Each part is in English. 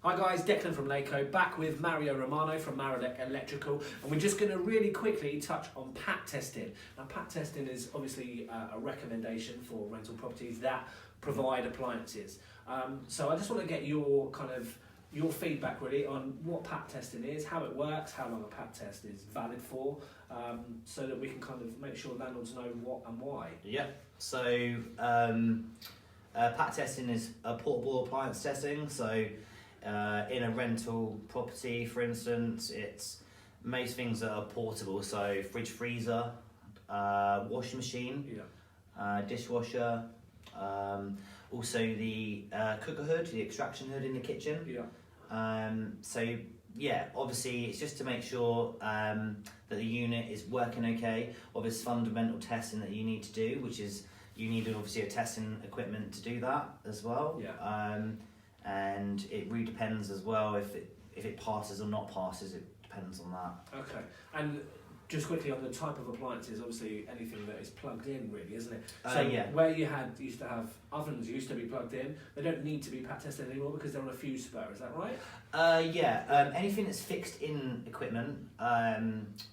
Hi guys, Declen from Laco, back with Mario Romano from Mario Electrical, and we're just going to really quickly touch on PAT testing. Now PAT testing is obviously a recommendation for rental properties that provide appliances. So I just want to get your your feedback really on what PAT testing is, how it works, how long a PAT test is valid for, so that we can kind of make sure landlords know what and why. Yeah, so PAT testing is a portable appliance testing. So in a rental property, for instance, it's most things that are portable. So fridge, freezer, washing machine, dishwasher, also the cooker hood, the extraction hood in the kitchen. So yeah, obviously it's just to make sure that the unit is working okay. Obviously fundamental testing that you need to do, which is you need obviously a testing equipment to do that as well. And it really depends as well if it passes or not passes. It depends on that. Okay, and just quickly on the type of appliances, obviously anything that is plugged in, really, isn't it? So where you used to have ovens used to be plugged in, they don't need to be PAT tested anymore because they're on a fuse spur. Is that right? Anything that's fixed in equipment.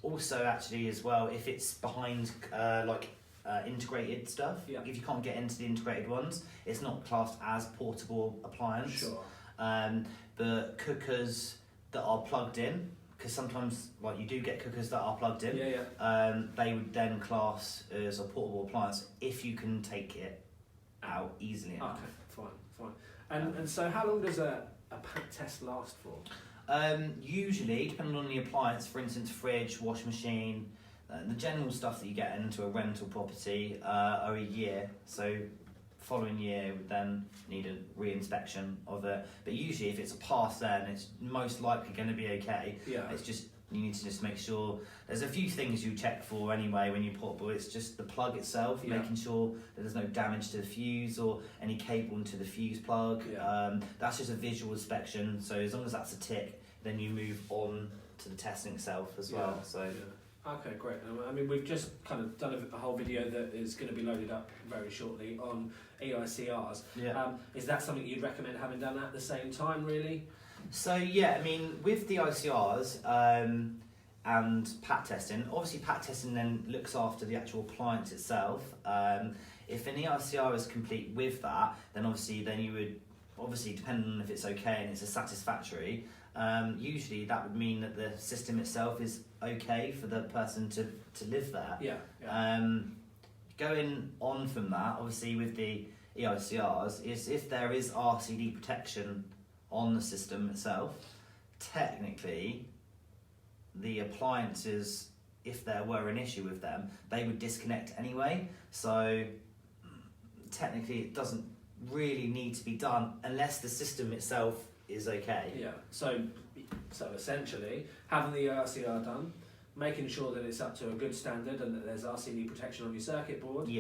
Also, actually, as well, if it's behind integrated stuff, if you can't get into the integrated ones, it's not classed as portable appliance. Sure. But cookers that are plugged in, because sometimes you do get cookers that are plugged in, they would then class as a portable appliance if you can take it out easily enough. Okay, fine. And so how long does a PAT test last for? Usually, depending on the appliance, for instance, fridge, washing machine, the general stuff that you get into a rental property are a year. So following year would then need a re-inspection of it. But usually if it's a pass then it's most likely going to be okay. It's just you need to just make sure there's a few things you check for anyway when you portable. It's just the plug itself, making sure that there's no damage to the fuse or any cable into the fuse plug. That's just a visual inspection, so as long as that's a tick then you move on to the testing itself as well. Okay, great. I mean, we've just kind of done a whole video that is going to be loaded up very shortly on EICRs. Is that something you'd recommend having done at the same time, really? So yeah, I mean, with the ICRs and PAT testing, obviously PAT testing then looks after the actual appliance itself. If an EICR is complete with that, then you would, depending on if it's okay and it's a satisfactory, usually that would mean that the system itself is okay for the person to live there. Going on from that, obviously with the EICRs, is if there is RCD protection on the system itself, technically the appliances, if there were an issue with them, they would disconnect anyway. So technically it doesn't really need to be done unless the system itself is okay. So essentially having the EICR done, making sure that it's up to a good standard and that there's RCD protection on your circuit board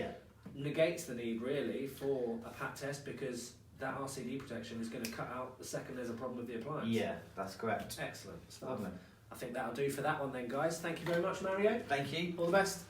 negates the need really for a PAT test, because that RCD protection is going to cut out the second there's a problem with the appliance. Yeah, that's correct. Excellent stuff. I think that'll do for that one then, guys. Thank you very much, Mario. Thank you. All the best.